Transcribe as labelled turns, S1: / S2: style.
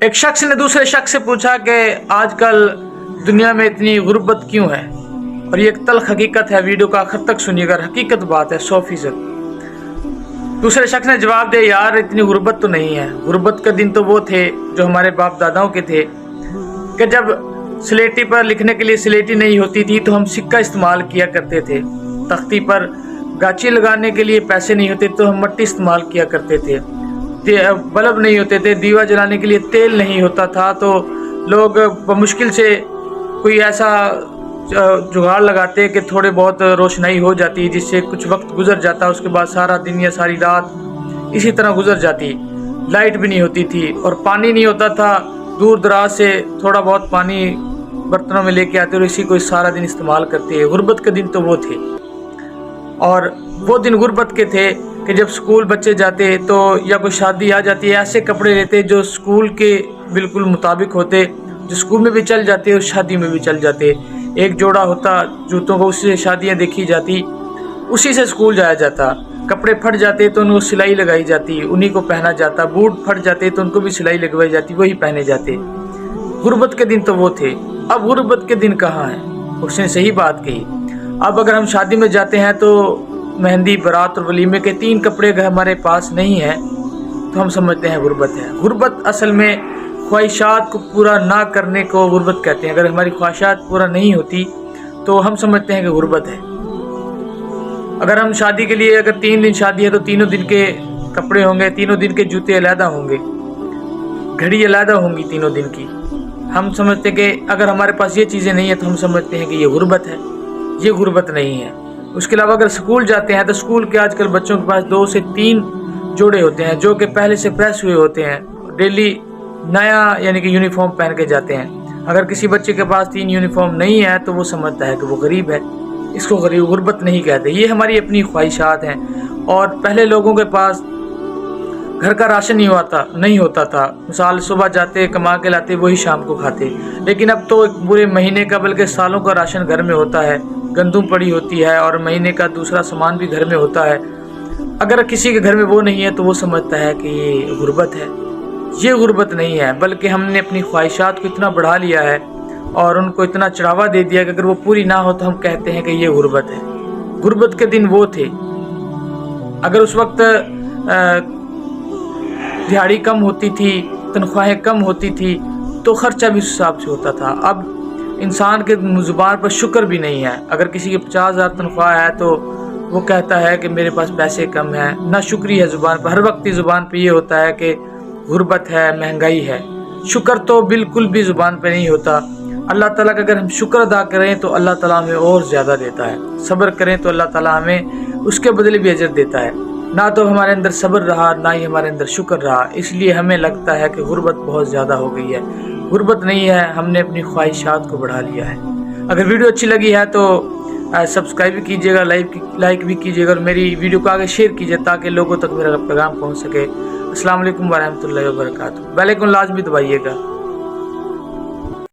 S1: एक शख्स ने दूसरे शख्स से पूछा कि आजकल दुनिया में इतनी गुर्बत क्यों है। और ये एक तल्ख हकीकत है, वीडियो का आखिर तक सुनिएगा, हकीकत बात है 100%। दूसरे शख्स ने जवाब दिया, यार इतनी गुर्बत तो नहीं है। गुर्बत के दिन तो वो थे जो हमारे बाप दादाओं के थे कि जब स्लेटी पर लिखने के लिए स्लेटी नहीं होती थी तो हम सिक्का इस्तेमाल किया करते थे। तख्ती पर गाची लगाने के लिए पैसे नहीं होते तो हम मट्टी इस्तेमाल किया करते थे। बल्ब नहीं होते थे, दीवा जलाने के लिए तेल नहीं होता था तो लोग मुश्किल से कोई ऐसा जुगाड़ लगाते कि थोड़े बहुत रोशनाई हो जाती जिससे कुछ वक्त गुजर जाता, उसके बाद सारा दिन या सारी रात इसी तरह गुजर जाती। लाइट भी नहीं होती थी और पानी नहीं होता था, दूर दराज से थोड़ा बहुत पानी बर्तनों में लेके आते और इसी को सारा दिन इस्तेमाल करते हैं। गुर्बत के दिन तो वो थे। और वो दिन गुर्बत के थे कि जब स्कूल बच्चे जाते तो या कोई शादी आ जाती है, ऐसे कपड़े लेते जो स्कूल के बिल्कुल मुताबिक होते, जो स्कूल में भी चल जाते और शादी में भी चल जाते। एक जोड़ा होता जूतों को, उससे शादियां देखी जाती, उसी से स्कूल जाया जाता। कपड़े फट जाते तो उनको सिलाई लगाई जाती, उन्हीं को पहना जाता। बूट फट जाते तो उनको भी सिलाई लगवाई जाती, वही पहने जाते। गुर्बत के दिन तो वो थे। अब गुर्बत के दिन कहाँ हैं? उसने सही बात कही। अब अगर हम शादी में जाते हैं तो मेहंदी, बारात और वलीमे के 3 कपड़े अगर हमारे पास नहीं है तो हम समझते हैं गुर्बत है। गुर्बत असल में ख्वाहिशात को पूरा ना करने को गुर्बत कहते हैं। अगर हमारी ख्वाहिशात पूरा नहीं होती तो हम समझते हैं कि गुर्बत है। अगर हम शादी के लिए, अगर 3 दिन शादी है तो तीनों दिन के कपड़े होंगे, तीनों दिन के जूते अलग होंगे, घड़ी अलग होंगी तीनों दिन की। हम समझते हैं कि अगर हमारे पास ये चीज़ें नहीं है तो हम समझते हैं कि ये गुर्बत है। ये गुर्बत नहीं है। उसके अलावा अगर स्कूल जाते हैं तो स्कूल के आजकल बच्चों के पास 2 से 3 जोड़े होते हैं जो कि पहले से प्रेस हुए होते हैं, डेली नया यानी कि यूनिफॉर्म पहन के जाते हैं। अगर किसी बच्चे के पास 3 यूनिफॉर्म नहीं है तो वो समझता है कि वो गरीब है। इसको गरीब गुर्बत नहीं कहते। ये हमारी अपनी ख्वाहिशात हैं। और पहले लोगों के पास घर का राशन नहीं होता था। मिसाल सुबह जाते कमा के लाते, वही शाम को खाते। लेकिन अब तो एक पूरे महीने का बल्कि सालों का राशन घर में होता है, गंदुम पड़ी होती है और महीने का दूसरा सामान भी घर में होता है। अगर किसी के घर में वो नहीं है तो वो समझता है कि ये गुर्बत है। ये गुर्बत नहीं है, बल्कि हमने अपनी ख्वाहिशात को इतना बढ़ा लिया है और उनको इतना चढ़ावा दे दिया कि अगर वो पूरी ना हो तो हम कहते हैं कि ये गुर्बत है। गुर्बत के दिन वो थे। अगर उस वक्त दिहाड़ी कम होती थी, तनख्वाहें कम होती थी तो खर्चा भी उस हिसाब से होता था। अब इंसान के ज़ुबान पर शुक्र भी नहीं है। अगर किसी की 50,000 तनख्वाह है तो वो कहता है कि मेरे पास पैसे कम हैं। ना शुक्री है ज़ुबान पर, हर वक्त की ज़ुबान पर ये होता है कि गुर्बत है, महंगाई है। शुक्र तो बिल्कुल भी ज़ुबान पर नहीं होता। अल्लाह ताला का अगर हम शुक्र अदा करें तो अल्लाह ताला हमें और ज़्यादा देता है। सब्र करें तो अल्लाह ताला हमें उसके बदले भी अजर देता है। ना तो हमारे अंदर सब्र रहा, ना ही हमारे अंदर शुक्र रहा, इसलिए हमें लगता है कि गुर्बत बहुत ज़्यादा हो गई है। गुर्बत नहीं है, हमने अपनी ख्वाहिशात को बढ़ा लिया है। अगर वीडियो अच्छी लगी है तो सब्सक्राइब भी कीजिएगा, लाइक भी कीजिएगा और मेरी वीडियो को आगे शेयर कीजिए ताकि लोगों तक मेरा पैगाम पहुँच सके। अस्सलाम वालेकुम वरहमतुल्लाहि वबरकातुहू। बेल आइकन लाजमी दबाइएगा।